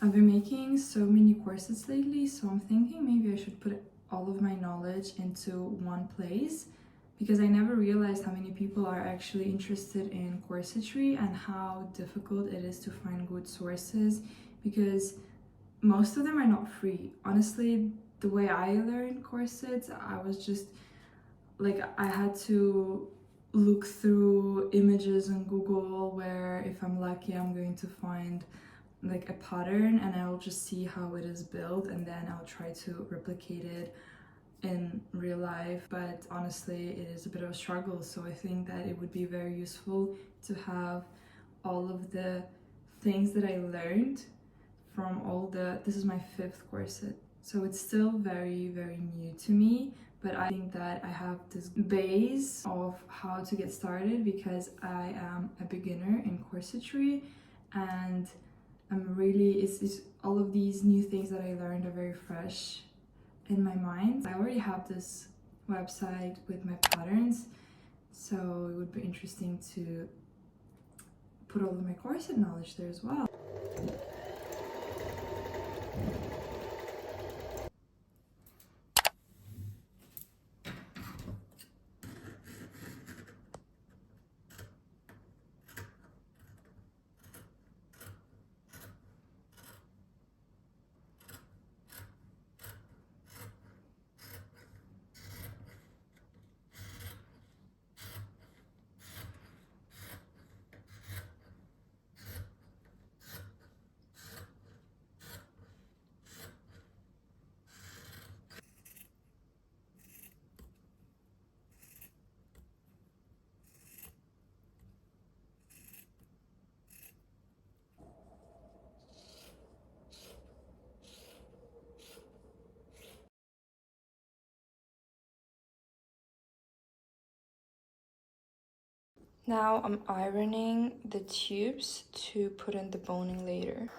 I've been making so many corsets lately, so I'm thinking maybe I should put all of my knowledge into one place, because I never realized how many people are actually interested in corsetry and how difficult it is to find good sources, because most of them are not free. Honestly, the way I learned corsets, I was just like, I had to look through images on Google where, if I'm lucky, I'm going to find like a pattern and I'll just see how it is built, and then I'll try to replicate it in real life. But honestly, it is a bit of a struggle, so I think that it would be very useful to have all of the things that I learned from all the, this is my 5th corset, so it's still very new to me, but I think that I have this base of how to get started, because I am a beginner in corsetry, and I'm really, it's all of these new things that I learned are very fresh in my mind. I already have this website with my patterns, so it would be interesting to put all of my corset knowledge there as well. Now I'm ironing the tubes to put in the boning later.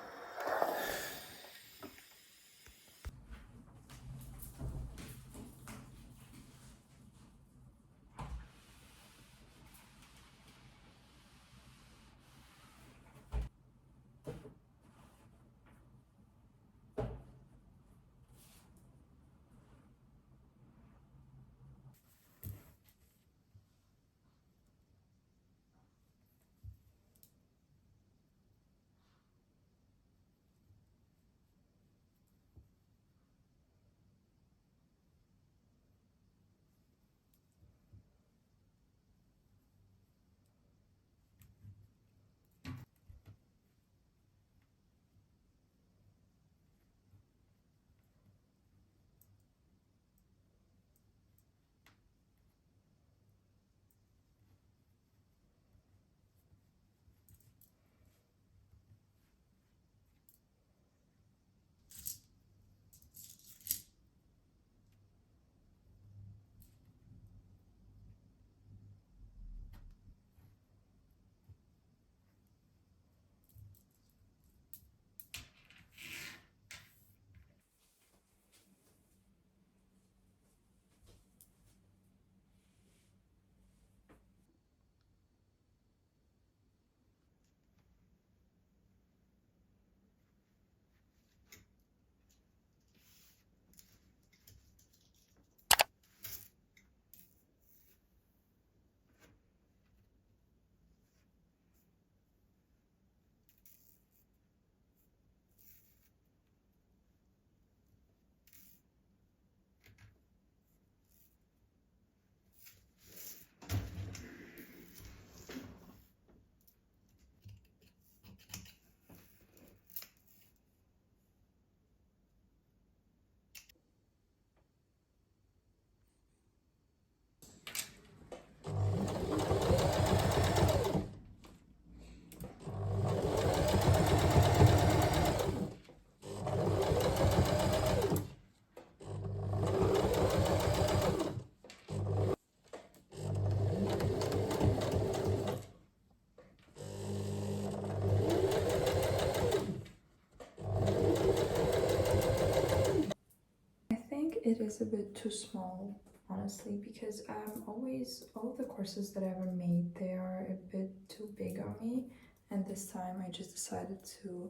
is a bit too small, honestly, because all of the corsets that I ever made, they are a bit too big on me, and this time I just decided to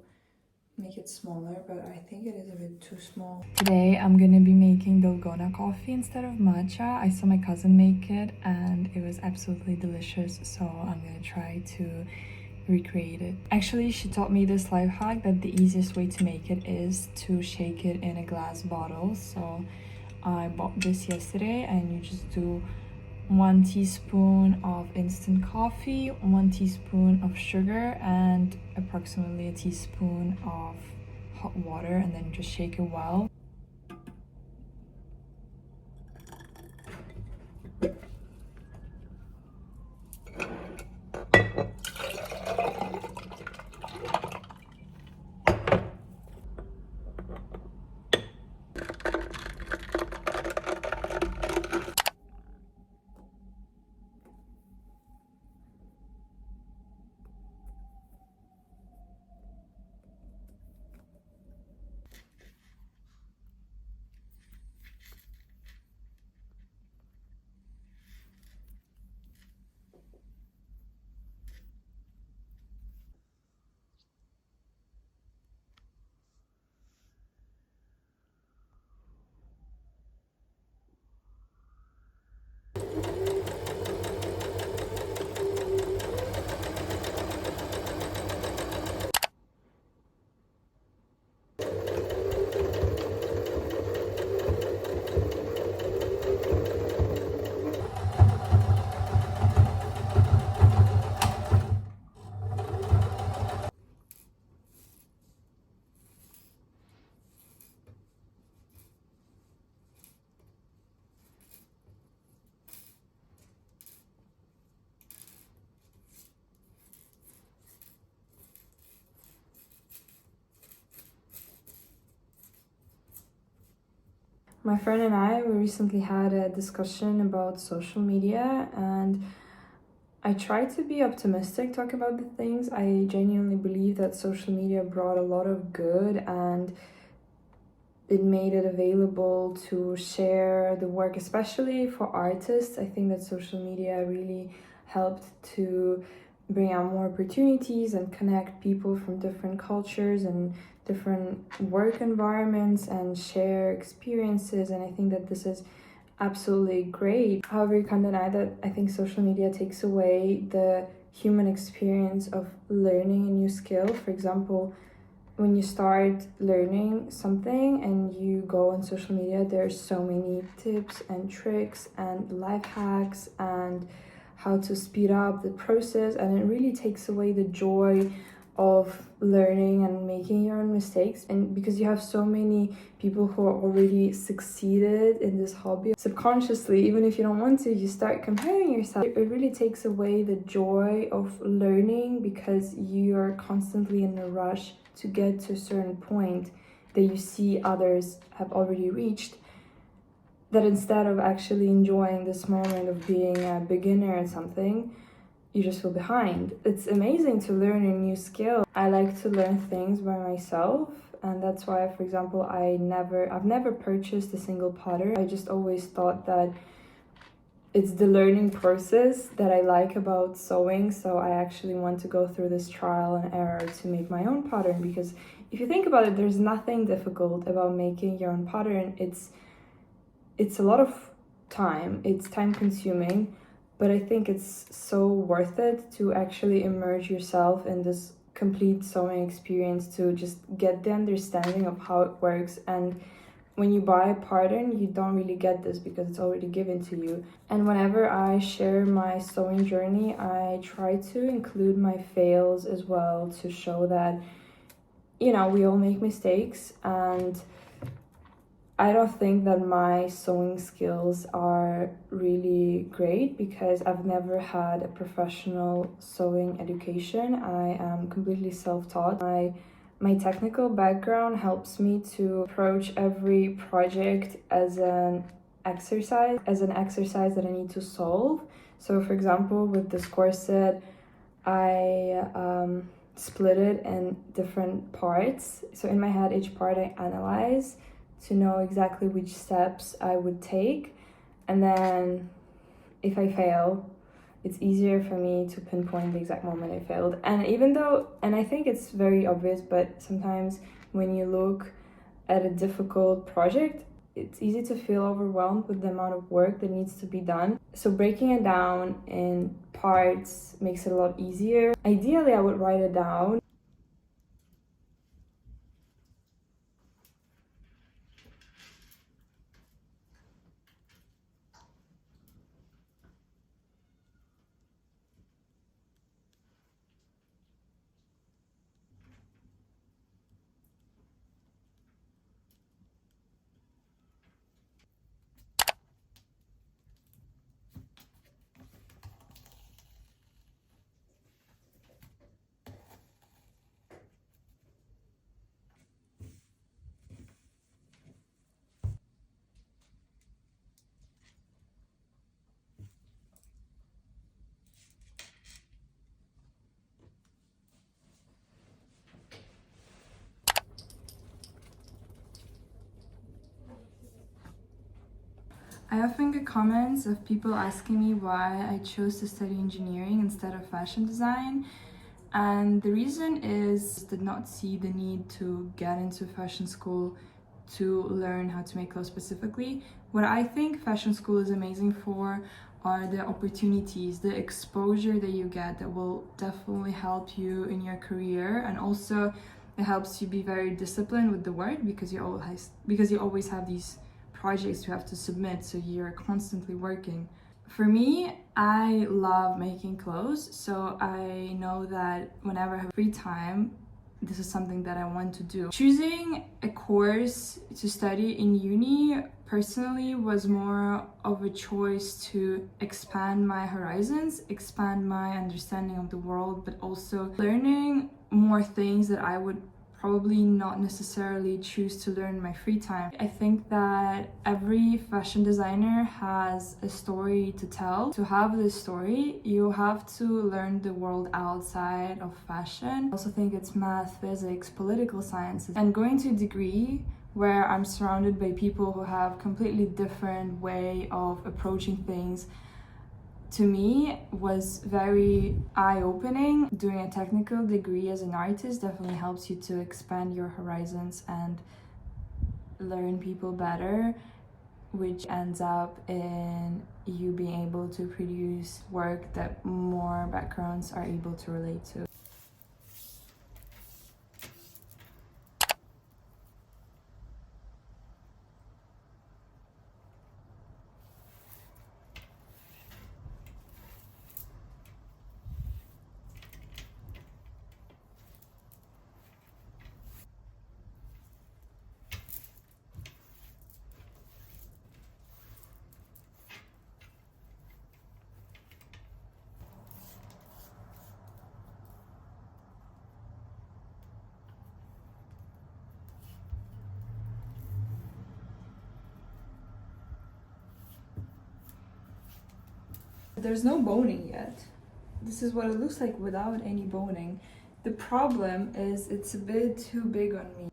make it smaller, but I think it is a bit too small. Today I'm gonna be making dalgona coffee instead of matcha. I saw my cousin make it and it was absolutely delicious, so I'm gonna try to recreate it. Actually, she taught me this life hack that the easiest way to make it is to shake it in a glass bottle. So I bought this yesterday, and you just do 1 teaspoon of instant coffee, 1 teaspoon of sugar, and approximately a teaspoon of hot water, and then just shake it well. My friend and I, we recently had a discussion about social media, and I try to be optimistic talking about the things. I genuinely believe that social media brought a lot of good, and it made it available to share the work, especially for artists. I think that social media really helped to bring out more opportunities and connect people from different cultures and different work environments and share experiences, and I think that this is absolutely great. However, you can't deny that I think social media takes away the human experience of learning a new skill. For example, when you start learning something and you go on social media, there's so many tips and tricks and life hacks and how to speed up the process, and it really takes away the joy of learning and making your own mistakes. And because you have so many people who are already succeeded in this hobby, subconsciously, even if you don't want to, you start comparing yourself. It really takes away the joy of learning because you are constantly in a rush to get to a certain point that you see others have already reached, that instead of actually enjoying this moment of being a beginner at something, you just feel behind. It's amazing to learn a new skill. I like to learn things by myself, and that's why, for example, I've never purchased a single pattern. I just always thought that it's the learning process that I like about sewing, so I actually want to go through this trial and error to make my own pattern, because if you think about it, there's nothing difficult about making your own pattern. It's a lot of time, it's time consuming, but I think it's so worth it to actually immerse yourself in this complete sewing experience, to just get the understanding of how it works. And when you buy a pattern, you don't really get this because it's already given to you. And whenever I share my sewing journey, I try to include my fails as well, to show that, you know, we all make mistakes, and I don't think that my sewing skills are really great because I've never had a professional sewing education. I am completely self-taught. My technical background helps me to approach every project as an exercise that I need to solve. So for example, with this corset, I split it in different parts. So in my head, each part I analyze to know exactly which steps I would take, and then if I fail, it's easier for me to pinpoint the exact moment I failed. And even though, and I think it's very obvious, but sometimes when you look at a difficult project, it's easy to feel overwhelmed with the amount of work that needs to be done. So breaking it down in parts makes it a lot easier. Ideally, I would write it down. I often get comments of people asking me why I chose to study engineering instead of fashion design. And the reason is did not see the need to get into fashion school to learn how to make clothes specifically. What I think fashion school is amazing for are the opportunities, the exposure that you get that will definitely help you in your career, and also it helps you be very disciplined with the work because you always have these projects you have to submit, so you're constantly working. For me, I love making clothes, so I know that whenever I have free time, this is something that I want to do. Choosing a course to study in uni personally was more of a choice to expand my horizons, expand my understanding of the world, but also learning more things that I would probably not necessarily choose to learn in my free time. I think that every fashion designer has a story to tell. To have this story, you have to learn the world outside of fashion. I also think it's math, physics, political sciences, and going to a degree where I'm surrounded by people who have completely different way of approaching things, to me was very eye-opening. Doing a technical degree as an artist definitely helps you to expand your horizons and learn people better, which ends up in you being able to produce work that more backgrounds are able to relate to. There's no boning yet. This is what it looks like without any boning. The problem is it's a bit too big on me.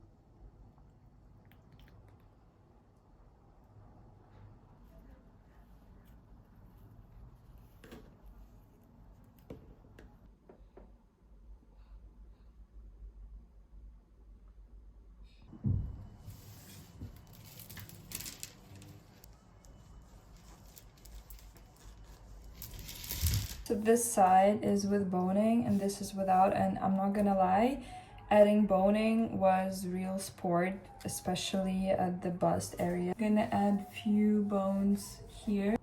So this side is with boning and this is without, and I'm not gonna lie, adding boning was real sport, especially at the bust area. I'm gonna add few bones here.